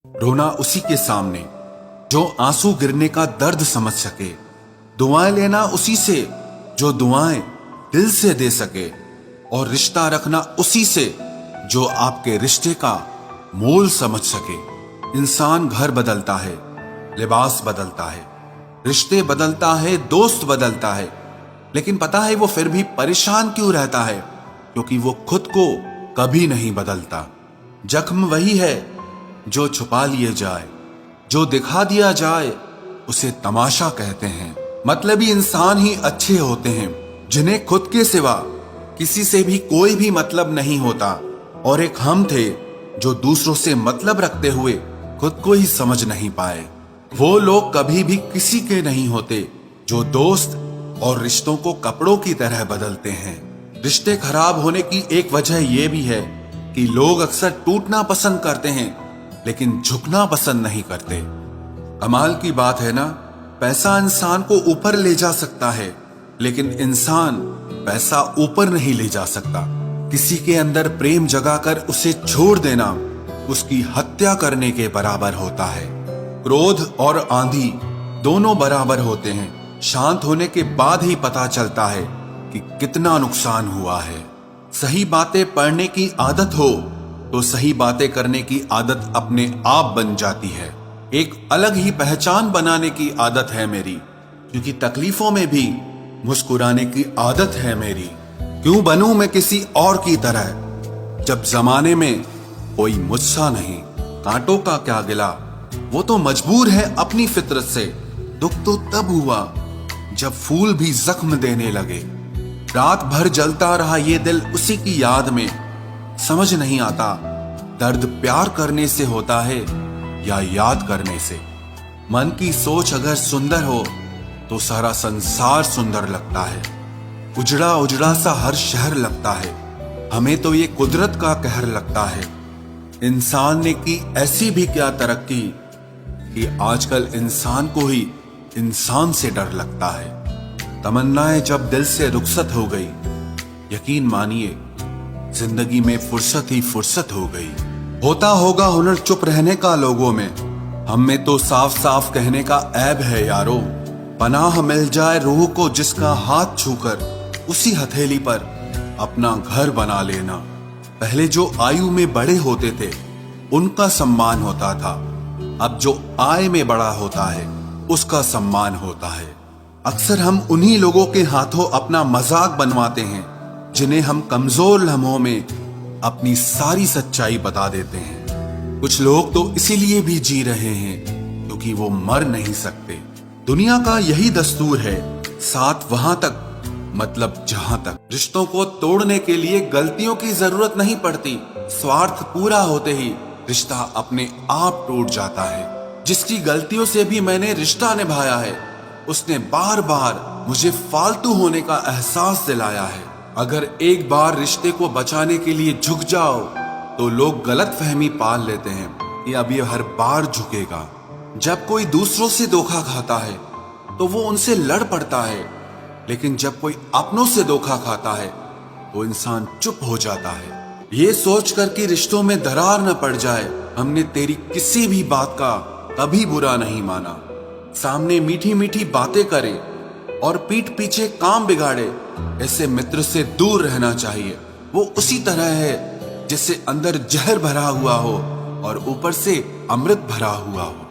रोना उसी के सामने जो आंसू गिरने का दर्द समझ सके, दुआएं लेना उसी से जो दुआएं दिल से दे सके, और रिश्ता रखना उसी से जो आपके रिश्ते का मोल समझ सके। इंसान घर बदलता है, लिबास बदलता है, रिश्ते बदलता है, दोस्त बदलता है, लेकिन पता है वो फिर भी परेशान क्यों रहता है? क्योंकि वो खुद को कभी नहीं बदलता। जख्म वही है जो छुपा लिए जाए, जो दिखा दिया जाए उसे तमाशा कहते हैं। मतलबी इंसान ही अच्छे होते हैं जिन्हें खुद के सिवा किसी से भी कोई भी मतलब नहीं होता, और एक हम थे जो दूसरों से मतलब रखते हुए खुद को ही समझ नहीं पाए। वो लोग कभी भी किसी के नहीं होते जो दोस्त और रिश्तों को कपड़ों की तरह बदलते हैं। रिश्ते खराब होने की एक वजह यह भी है कि लोग अक्सर टूटना पसंद करते हैं लेकिन झुकना पसंद नहीं करते। कमाल की बात है ना, पैसा इंसान को ऊपर ले जा सकता है लेकिन इंसान पैसा ऊपर नहीं ले जा सकता। किसी के अंदर प्रेम जगाकर उसे छोड़ देना उसकी हत्या करने के बराबर होता है। क्रोध और आंधी दोनों बराबर होते हैं। शांत होने के बाद ही पता चलता है कि कितना नुकसान हुआ है। सही बातें पढ़ने की आदत हो तो सही बातें करने की आदत अपने आप बन जाती है। एक अलग ही पहचान बनाने की आदत है मेरी, क्योंकि तकलीफों में भी मुस्कुराने की आदत है मेरी। क्यों बनूं मैं किसी और की तरह जब जमाने में कोई मुझसा नहीं। कांटों का क्या गिला, वो तो मजबूर है अपनी फितरत से। दुख तो तब हुआ जब फूल भी जख्म देने लगे। रात भर जलता रहा ये दिल उसी की याद में। समझ नहीं आता दर्द प्यार करने से होता है या याद करने से। मन की सोच अगर सुंदर हो तो सारा संसार सुंदर लगता है। उजड़ा उजड़ा सा हर शहर लगता है। हमें तो ये कुदरत का कहर लगता है। इंसान ने की ऐसी भी क्या तरक्की कि आजकल इंसान को ही इंसान से डर लगता है। तमन्नाएं जब दिल से रुखसत हो गई, यकीन मानिए जिंदगी में फुर्सत ही फुर्सत हो गई। होता होगा हुनर चुप रहने का लोगों में, हम में तो साफ साफ कहने का ऐब है यारो। पनाह मिल जाए रूह को जिसका हाथ छूकर उसी हथेली पर अपना घर बना लेना। पहले जो आयु में बड़े होते थे उनका सम्मान होता था, अब जो आय में बड़ा होता है उसका सम्मान होता है। अक्सर हम उन्हीं लोगों के हाथों अपना मजाक बनवाते हैं जिन्हें हम कमजोर लम्हों में अपनी सारी सच्चाई बता देते हैं। कुछ लोग तो इसीलिए भी जी रहे हैं क्योंकि वो मर नहीं सकते। दुनिया का यही दस्तूर है, साथ वहां तक मतलब जहां तक। रिश्तों को तोड़ने के लिए गलतियों की जरूरत नहीं पड़ती। स्वार्थ पूरा होते ही रिश्ता अपने आप टूट जाता है। जिसकी गलतियों से भी मैंने रिश्ता निभाया है उसने बार बार मुझे फालतू होने का एहसास दिलाया है। अगर एक बार रिश्ते को बचाने के लिए झुक जाओ तो लोग गलत फहमी पाल लेते हैं कि अब ये हर बार झुकेगा। जब कोई दूसरों से धोखा खाता है तो वो उनसे लड़ पड़ता है, लेकिन जब कोई अपनों से धोखा खाता है तो इंसान चुप हो जाता है। ये सोचकर कि रिश्तों में दरार न पड़ जाए, हमने तेरी किसी भी बात का कभी बुरा नहीं माना। सामने मीठी मीठी बातें करे और पीठ पीछे काम बिगाड़े, ऐसे मित्र से दूर रहना चाहिए। वो उसी तरह है जिससे अंदर जहर भरा हुआ हो और ऊपर से अमृत भरा हुआ हो।